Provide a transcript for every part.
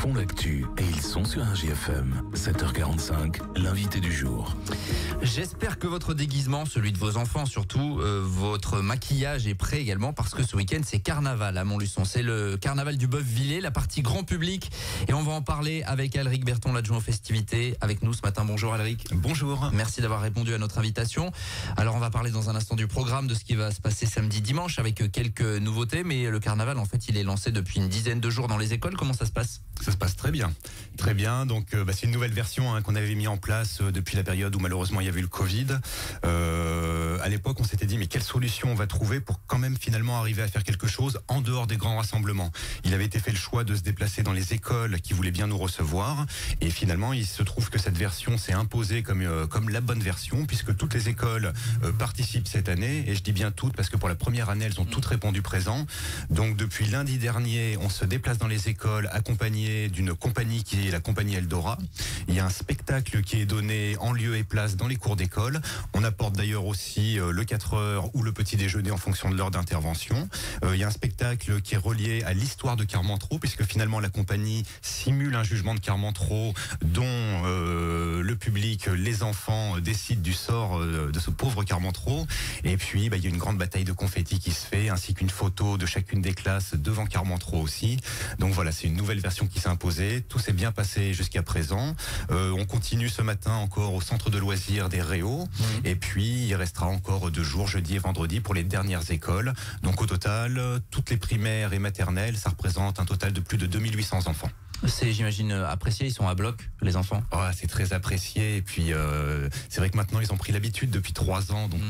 font l'actu et ils sont sur RJFM. 7h45, l'invité du jour. J'espère que votre déguisement, celui de vos enfants surtout, votre maquillage est prêt également parce que ce week-end c'est carnaval à Montluçon. C'est le carnaval du Bœuf-Villers, la partie grand public. Et on va en parler avec Alric Berton, l'adjoint aux festivités, avec nous ce matin. Bonjour Alric. Bonjour. Merci d'avoir répondu à notre invitation. Alors on va parler dans un instant du programme, de ce qui va se passer samedi, dimanche avec quelques nouveautés. Mais le carnaval en fait il est lancé depuis une dizaine de jours dans les écoles. Comment ça se passe ? Ça se passe très bien. Très bien. Donc c'est une nouvelle version qu'on avait mis en place depuis la période où malheureusement il y avait eu le Covid. À l'époque on s'était dit mais quelle solution on va trouver pour quand même finalement arriver à faire quelque chose en dehors des grands rassemblements. Il avait été fait le choix de se déplacer dans les écoles qui voulaient bien nous recevoir et finalement il se trouve que cette version s'est imposée comme la bonne version puisque toutes les écoles participent cette année et je dis bien toutes parce que pour la première année elles ont toutes répondu présent. Donc depuis lundi dernier on se déplace dans les écoles accompagné d'une compagnie qui est la compagnie Eldora. Il y a un spectacle qui est donné en lieu et place dans les cours d'école. On apporte d'ailleurs aussi le 4 heures ou le petit déjeuner en fonction de l'heure d'intervention. Il y a un spectacle qui est relié à l'histoire de Carmentreau puisque finalement la compagnie simule un jugement de Carmentreau dont le public, les enfants décident du sort de ce pauvre Carmentreau. Et puis il y a une grande bataille de confettis qui se fait ainsi qu'une photo de chacune des classes devant Carmentreau aussi. Donc voilà, c'est une nouvelle version qui s'est imposée. Tout s'est bien passé jusqu'à présent. On continue ce matin encore au centre de loisirs des Réaux. Et puis il restera encore 2 jours, jeudi et vendredi, pour les dernières écoles. Donc au total, toutes les primaires et maternelles, ça représente un total de plus de 2800 enfants. C'est, j'imagine, apprécié, ils sont à bloc, les enfants. C'est très apprécié et puis c'est vrai que maintenant ils ont pris l'habitude depuis 3 ans, donc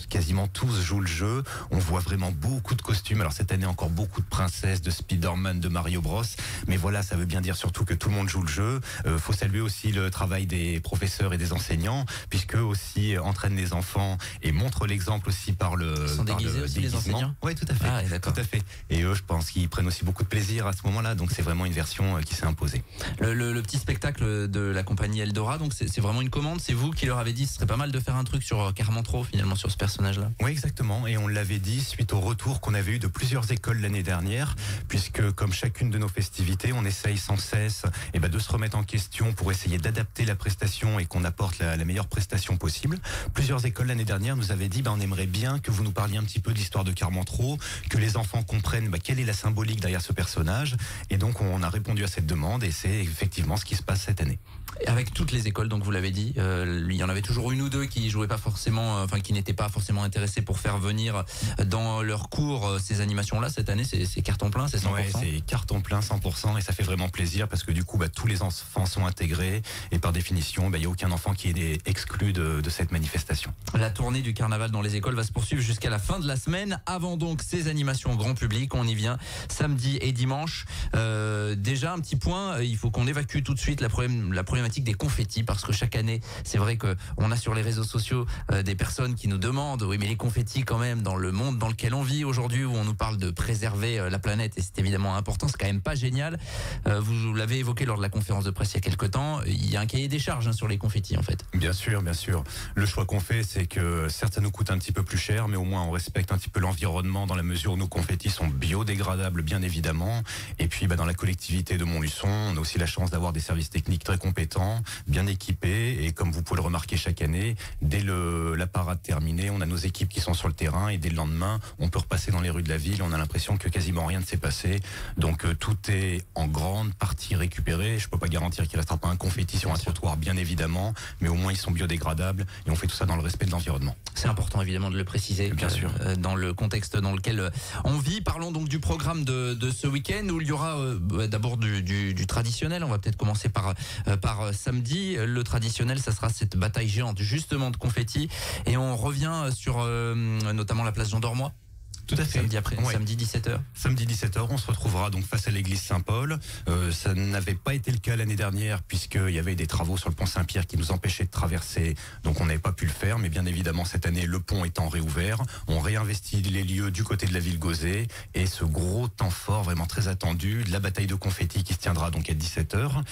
quasiment tous jouent le jeu. On voit vraiment beaucoup de costumes. Alors cette année encore beaucoup de princesses, de Spider-Man, de Mario Bros. Mais voilà, ça veut bien dire surtout que tout le monde joue le jeu. Faut saluer aussi le travail des professeurs et des enseignants, puisque aussi entraînent les enfants et montrent l'exemple aussi par le. Ils sont déguisés aussi les enseignants. Oui, tout à fait. Ah, d'accord. Tout à fait. Et eux, je pense qu'ils prennent aussi beaucoup de plaisir à ce moment-là. Donc c'est vraiment une version qui s'est imposée. Le petit spectacle de la compagnie Eldora, donc c'est vraiment une commande. C'est vous qui leur avez dit ce serait pas mal de faire un truc sur Carmentreau finalement sur ce personnage-là. Oui, exactement. Et on l'avait dit suite au retour qu'on avait eu de plusieurs écoles l'année dernière, puisque comme chacune de nos festivités, on essaye sans cesse de se remettre en question pour essayer d'adapter la prestation et qu'on apporte la meilleure prestation possible. Plusieurs écoles l'année dernière nous avaient dit on aimerait bien que vous nous parliez un petit peu de l'histoire de Carmentreau, que les enfants comprennent quelle est la symbolique derrière ce personnage. Et donc on a répondu à cette demande et c'est effectivement ce qui se passe cette année. Avec toutes les écoles, donc vous l'avez dit, il y en avait toujours une ou deux qui jouaient pas forcément, qui n'étaient pas forcément intéressés pour faire venir dans leurs cours ces animations-là. Cette année, c'est carton plein, c'est 100%. Ouais, c'est carton plein, 100%, et ça fait vraiment plaisir parce que du coup, tous les enfants sont intégrés et par définition, il n'y a aucun enfant qui est exclu de cette manifestation. La tournée du carnaval dans les écoles va se poursuivre jusqu'à la fin de la semaine. Avant donc ces animations grand public, on y vient samedi et dimanche. Déjà un petit point, il faut qu'on évacue tout de suite la problématique des confettis parce que chaque année, c'est vrai que on a sur les réseaux sociaux des personnes qui nous demandent oui mais les confettis quand même dans le monde dans lequel on vit aujourd'hui où on nous parle de préserver la planète et c'est évidemment important, c'est quand même pas génial. Vous l'avez évoqué lors de la conférence de presse il y a quelques temps, il y a un cahier des charges sur les confettis en fait. Bien sûr, bien sûr. Le choix qu'on fait, c'est que certes ça nous coûte un petit peu plus cher, mais au moins on respecte un petit peu l'environnement dans la mesure où nos confettis sont biodégradables bien évidemment. Et puis dans la collectivité de Montluçon, on a aussi la chance d'avoir des services techniques très compétents, bien équipés et comme vous pouvez le remarquer chaque année, dès la parade terminée, on a nos équipes qui sont sur le terrain et dès le lendemain, on peut repasser dans les rues de la ville, on a l'impression que quasiment rien ne s'est passé. Donc tout est en grande partie récupéré. Je peux pas garantir qu'il restera pas un confetti sur un trottoir bien évidemment, mais au moins ils sont biodégradables et on fait tout ça dans le respect de l'environnement. C'est important évidemment de le préciser. Bien sûr. Dans le contexte dans lequel on vit. Parlons donc du programme de ce week-end où il y aura d'abord du traditionnel. On va peut-être commencer par samedi. Le traditionnel, ça sera cette bataille géante justement de confettis et on revient sur notamment la place Jean d'Ormois. Tout à fait. Samedi 17h. Samedi 17h, on se retrouvera donc face à l'église Saint-Paul. Ça n'avait pas été le cas l'année dernière puisqu'il y avait des travaux sur le pont Saint-Pierre qui nous empêchaient de traverser. Donc on n'avait pas pu le faire. Mais bien évidemment, cette année, le pont étant réouvert, on réinvestit les lieux du côté de la ville Gauzet. Et ce gros temps fort, vraiment très attendu, de la bataille de confettis qui se tiendra donc à 17h.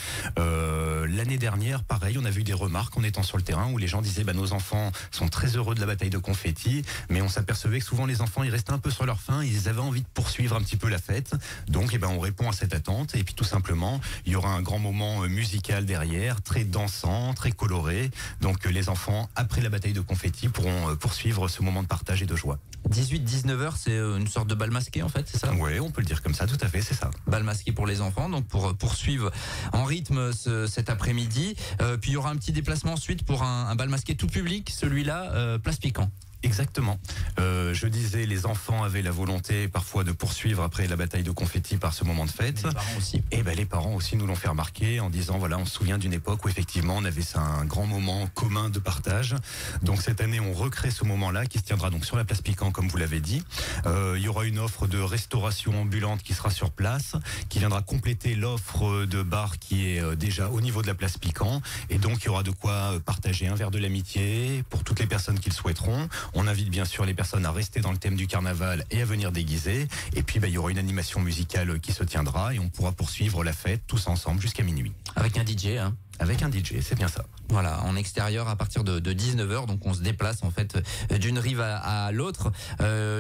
L'année dernière, pareil, on a vu des remarques en étant sur le terrain où les gens disaient nos enfants sont très heureux de la bataille de confettis. Mais on s'apercevait que souvent les enfants, ils restaient un un peu sur leur faim, ils avaient envie de poursuivre un petit peu la fête. Donc on répond à cette attente et puis tout simplement, il y aura un grand moment musical derrière, très dansant, très coloré. Donc les enfants, après la bataille de confettis, pourront poursuivre ce moment de partage et de joie. 18-19h, c'est une sorte de bal masqué en fait, c'est ça? Oui, on peut le dire comme ça, tout à fait, c'est ça. Bal masqué pour les enfants, donc pour poursuivre en rythme cet après-midi. Puis il y aura un petit déplacement ensuite pour un bal masqué tout public, celui-là, Place Piquant. Exactement. Je disais, les enfants avaient la volonté parfois de poursuivre après la bataille de confettis par ce moment de fête. Les parents aussi. Et les parents aussi nous l'ont fait remarquer en disant voilà, on se souvient d'une époque où effectivement on avait un grand moment commun de partage. Donc cette année on recrée ce moment-là qui se tiendra donc sur la place Piquant comme vous l'avez dit. Il y aura une offre de restauration ambulante qui sera sur place, qui viendra compléter l'offre de bar qui est déjà au niveau de la place Piquant. Et donc il y aura de quoi partager un verre de l'amitié pour toutes les personnes qui le souhaiteront. On invite bien sûr les personnes à rester dans le thème du carnaval et à venir déguiser. Et puis il y aura une animation musicale qui se tiendra et on pourra poursuivre la fête tous ensemble jusqu'à minuit. Avec un DJ, hein? Avec un DJ, c'est bien ça. Voilà, en extérieur à partir de 19h, donc on se déplace en fait d'une rive à l'autre.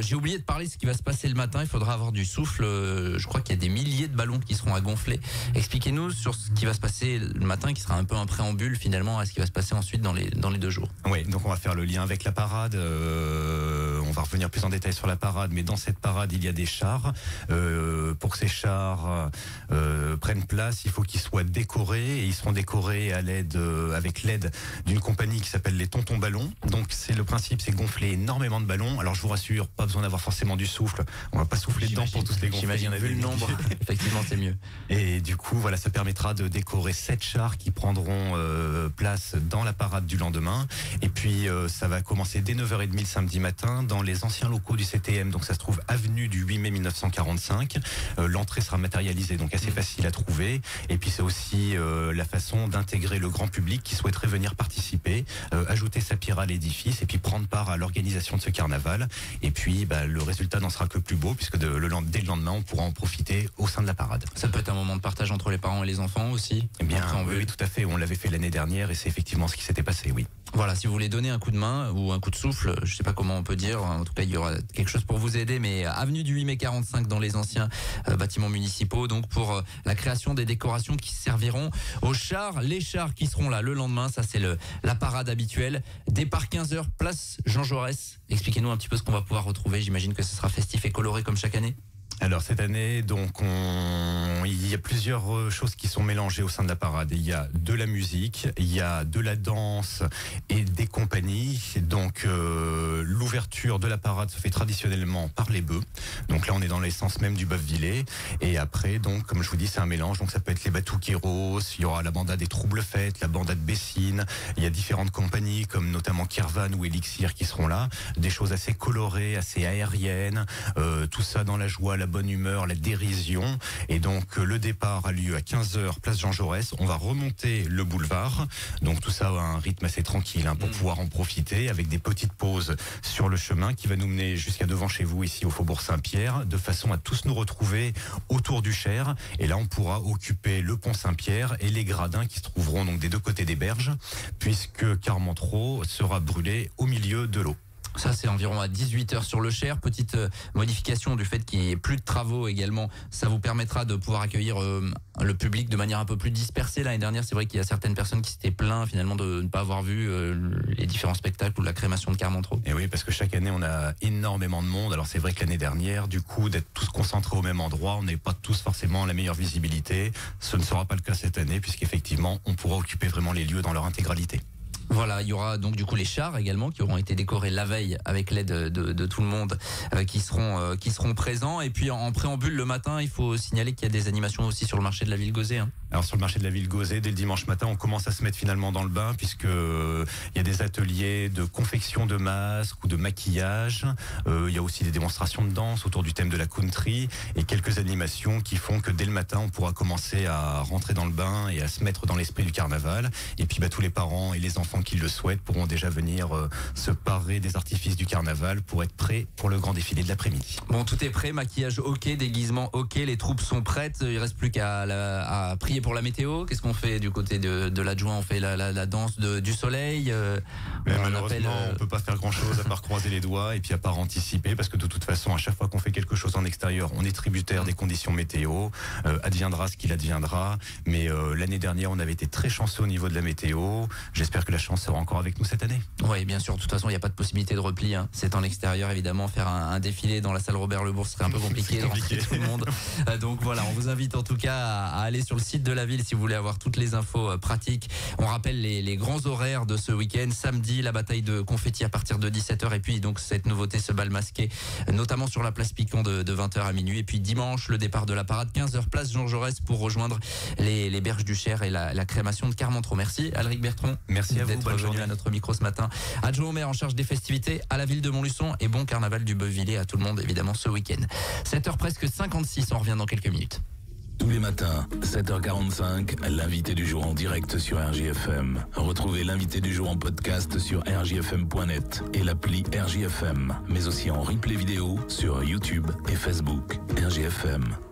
J'ai oublié de parler de ce qui va se passer le matin, il faudra avoir du souffle. Je crois qu'il y a des milliers de ballons qui seront à gonfler. Expliquez-nous sur ce qui va se passer le matin, qui sera un peu un préambule finalement à ce qui va se passer ensuite dans les 2 jours. Oui, donc on va faire le lien avec la parade. On va revenir plus en détail sur la parade, mais dans cette parade il y a des chars. Pour que ces chars prennent place, il faut qu'ils soient décorés et ils seront décorés à l'aide avec l'aide d'une compagnie qui s'appelle les Tontons Ballons. Donc c'est le principe, c'est gonfler énormément de ballons. Alors je vous rassure, pas besoin d'avoir forcément du souffle. On va pas souffler dedans pour tous les gonfler. J'imagine, vu le nombre, effectivement c'est mieux. Et du coup voilà, ça permettra de décorer 7 chars qui prendront place dans la parade du lendemain. Et puis ça va commencer dès 9h30 le samedi matin dans les anciens locaux du CTM. Donc ça se trouve avenue du 8 mai 1945. L'entrée sera matérialisée, donc assez facile à trouver. Et puis c'est aussi la façon d'intégrer le grand public qui souhaiterait venir participer, ajouter sa pierre à l'édifice et puis prendre part à l'organisation de ce carnaval. Et puis le résultat n'en sera que plus beau puisque dès le lendemain on pourra en profiter au sein de la parade. Ça peut être un moment de partage entre les parents et les enfants aussi? Eh bien oui, tout à fait, on l'avait fait l'année dernière et c'est effectivement ce qui s'était passé, oui. Voilà, si vous voulez donner un coup de main ou un coup de souffle, je sais pas comment on peut dire, en tout cas il y aura quelque chose pour vous aider, mais avenue du 8 mai 45 dans les anciens bâtiments municipaux, donc pour la création des décorations qui serviront aux chars, les chars qui seront là le lendemain, ça c'est la parade habituelle, départ 15h, place Jean Jaurès. Expliquez-nous un petit peu ce qu'on va pouvoir retrouver, j'imagine que ce sera festif et coloré comme chaque année. Alors cette année, donc il y a plusieurs choses qui sont mélangées au sein de la parade. Il y a de la musique, il y a de la danse et des compagnies. Donc l'ouverture de la parade se fait traditionnellement par les bœufs. Donc là on est dans l'essence même du bœuf vilé. Et après, donc comme je vous dis, c'est un mélange. Donc ça peut être les Batouqueros, il y aura la banda des Troubles Fêtes, la banda de Bessines. Il y a différentes compagnies comme notamment Kirvan ou Elixir qui seront là. Des choses assez colorées, assez aériennes. Tout ça dans la joie, la bonne humeur, la dérision. Et donc le départ a lieu à 15h, place Jean Jaurès. On va remonter le boulevard. Donc tout ça a un rythme assez tranquille pour pouvoir en profiter avec des petites pauses sur le chemin qui va nous mener jusqu'à devant chez vous ici au Faubourg Saint-Pierre, de façon à tous nous retrouver autour du Cher. Et là on pourra occuper le pont Saint-Pierre et les gradins qui se trouveront donc des 2 côtés des berges, puisque Carmentreau sera brûlé au milieu de l'eau. Ça c'est environ à 18h sur le Cher. Petite modification du fait qu'il n'y ait plus de travaux également. Ça vous permettra de pouvoir accueillir le public de manière un peu plus dispersée. L'année dernière, c'est vrai qu'il y a certaines personnes qui s'étaient plaintes finalement de ne pas avoir vu les différents spectacles ou la crémation de Carmentreau. Et oui, parce que chaque année on a énormément de monde. Alors c'est vrai que l'année dernière, du coup, d'être tous concentrés au même endroit, on n'est pas tous forcément la meilleure visibilité. Ce ne sera pas le cas cette année puisqu'effectivement on pourra occuper vraiment les lieux dans leur intégralité. Voilà, il y aura donc du coup les chars également qui auront été décorés la veille avec l'aide de tout le monde qui seront présents. Et puis en préambule le matin, il faut signaler qu'il y a des animations aussi sur le marché de la ville Gauzet. Alors sur le marché de la ville Gauzet, dès le dimanche matin, on commence à se mettre finalement dans le bain puisque il y a des ateliers de confection de masques ou de maquillage. Il y a aussi des démonstrations de danse autour du thème de la country et quelques animations qui font que dès le matin, on pourra commencer à rentrer dans le bain et à se mettre dans l'esprit du carnaval. Et puis tous les parents et les enfants enfants qui le souhaitent pourront déjà venir se parer des artifices du carnaval pour être prêts pour le grand défilé de l'après-midi. Bon, tout est prêt, maquillage ok, déguisement ok, les troupes sont prêtes, il reste plus qu'à prier pour la météo. Qu'est-ce qu'on fait du côté de l'adjoint? On fait la danse du soleil. Mais malheureusement, on peut pas faire grand-chose à part croiser les doigts et puis à part anticiper, parce que de toute façon, à chaque fois qu'on fait quelque chose en extérieur, on est tributaire des conditions météo. Adviendra ce qu'il adviendra. Mais l'année dernière, on avait été très chanceux au niveau de la météo. J'espère que la chance sera encore avec nous cette année. Oui, bien sûr. De toute façon, il n'y a pas de possibilité de repli. C'est en extérieur, évidemment. Faire un défilé dans la salle Robert Lebourg serait un peu compliqué. Tout le monde. Donc voilà, on vous invite en tout cas à aller sur le site de la ville si vous voulez avoir toutes les infos pratiques. On rappelle les grands horaires de ce week-end. Samedi, la bataille de confettis à partir de 17h. Et puis donc cette nouveauté, ce bal masqué, notamment sur la place Picon de 20h à minuit. Et puis dimanche, le départ de la parade, 15h place Jean Jaurès pour rejoindre les berges du Cher et la crémation de Carmentreau. Merci Alric Bertrand. Merci à vous. D'être venu à notre micro ce matin. Adjoint au maire en charge des festivités à la ville de Montluçon, et bon carnaval du Beuvillé à tout le monde évidemment ce week-end. 7h presque 56, on revient dans quelques minutes. Tous les matins, 7h45, l'invité du jour en direct sur RJFM. Retrouvez l'invité du jour en podcast sur rjfm.net et l'appli RJFM, mais aussi en replay vidéo sur YouTube et Facebook. RJFM.